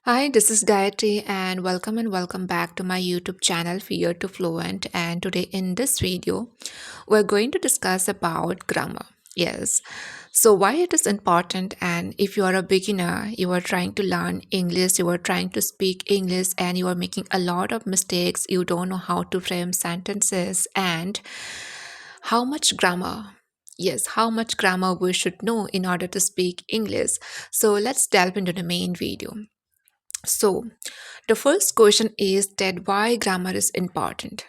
Hi, this is Gayatri and welcome back to my YouTube channel Fear to Fluent. And today in this video, we're going to discuss about grammar. Yes. So why it is important, and if you are a beginner, you are trying to learn English, you are trying to speak English and you are making a lot of mistakes, you don't know how to frame sentences and how much grammar. Yes, how much grammar we should know in order to speak English. So let's delve into the main video. So, the first question is that why grammar is important.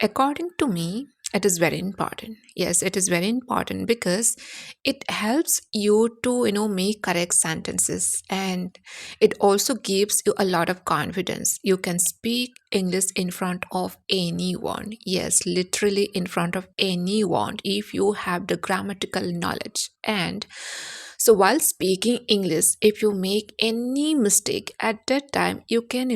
According to me, it is very important. Yes, it is very important because it helps you to, make correct sentences, and it also gives you a lot of confidence. You can speak English in front of anyone. Yes, literally in front of anyone if you have the grammatical knowledge. And so while speaking English, if you make any mistake at that time, you can,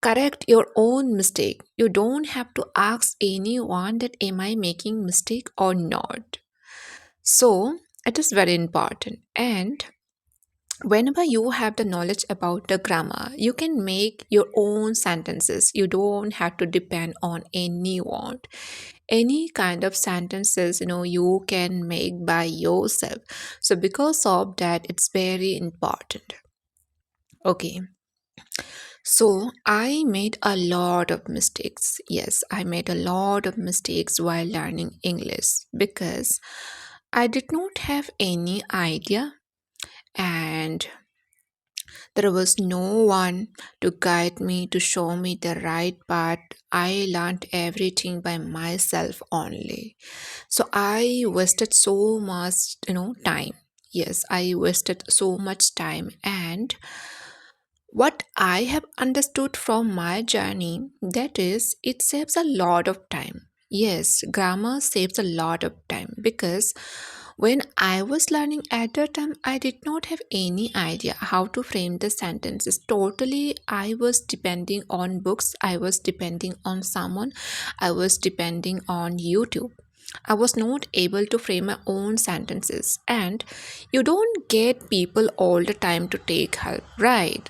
correct your own mistake. You don't have to ask anyone that am I making mistake or not. So it is very important. And whenever you have the knowledge about the grammar, you can make your own sentences. You don't have to depend on anyone. Any kind of sentences, you can make by yourself. So because of that, it's very important. Okay. So I made a lot of mistakes. Yes, I made a lot of mistakes while learning English because I did not have any idea, and there was no one to guide me, to show me the right path. I learned everything by myself only. So I wasted so much, time. Yes, I wasted so much time, and what I have understood from my journey, that is, it saves a lot of time. Yes, grammar saves a lot of time because when I was learning at that time, I did not have any idea how to frame the sentences. Totally, I was depending on books, I was depending on someone, I was depending on YouTube. I was not able to frame my own sentences, and you don't get people all the time to take help, right?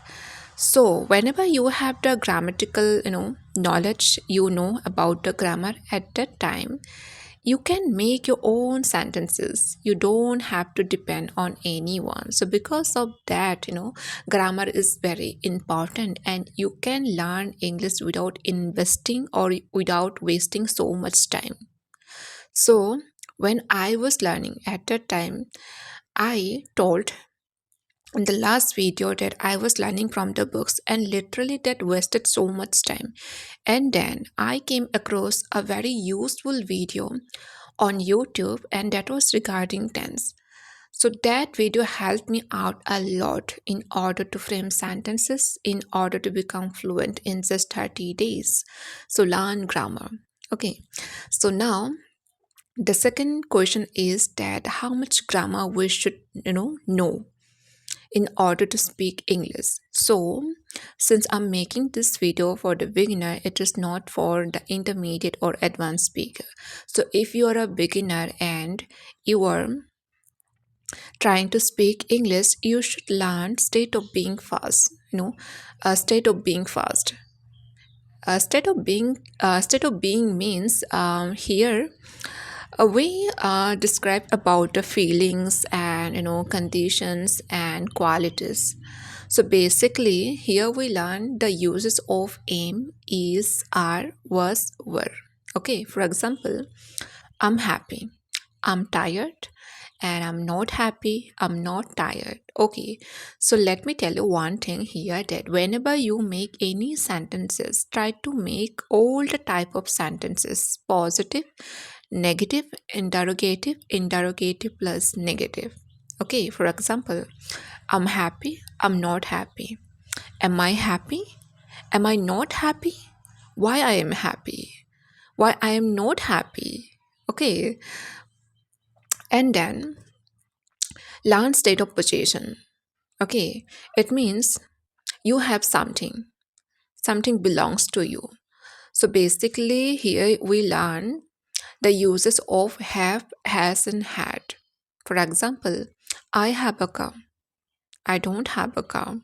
So, whenever you have the grammatical, knowledge, about the grammar at that time, you can make your own sentences. You don't have to depend on anyone. So, because of that, grammar is very important, and you can learn English without investing or without wasting so much time. So, when I was learning at that time, I told in the last video that I was learning from the books, and literally that wasted so much time. And then I came across a very useful video on YouTube, and that was regarding tense. So that video helped me out a lot in order to frame sentences, in order to become fluent in just 30 days. So learn grammar. Okay. So now the second question is that how much grammar we should know in order to speak English. So, since I'm making this video for the beginner, it is not for the intermediate or advanced speaker. So, if you are a beginner and you are trying to speak English, you should learn state of being fast. A state of being fast. A state of being means here we describe about the feelings and conditions and qualities. So basically here we learn the uses of am, is, are, was, were. Okay, for example, I'm happy, I'm tired, and I'm not happy, I'm not tired. Okay, so let me tell you one thing here, that whenever you make any sentences, try to make all the type of sentences positive, negative, interrogative, interrogative plus negative. Okay, for example, I'm happy, I'm not happy. Am I happy? Am I not happy? Why I am happy? Why I am not happy? Okay, and then learn state of possession. Okay, it means you have something, something belongs to you. So basically, here we learn the uses of have, has, and had. For example, I have a car, I don't have a car.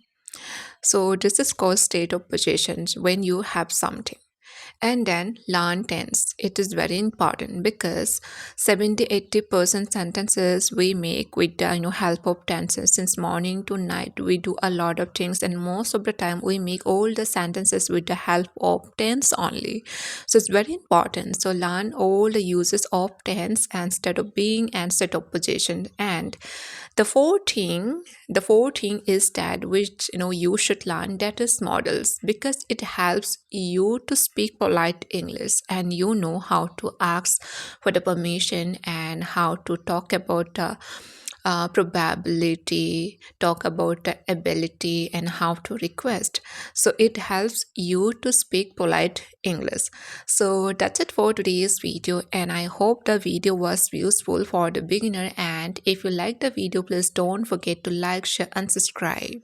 So this is called state of possession when you have something. And then learn tense. It is very important because 70-80% sentences we make with the help of tenses. Since morning to night we do a lot of things, and most of the time we make all the sentences with the help of tense only. So it's very important. So learn all the uses of tense instead of being, instead of possession. And the fourth thing is that which you should learn, that is models, because it helps you to speak polite English, and you know how to ask for the permission and how to talk about the probability, talk about the ability, and how to request. So it helps you to speak polite English. So that's it for today's video, and I hope the video was useful for the beginner. And if you like the video, please don't forget to like, share, and subscribe.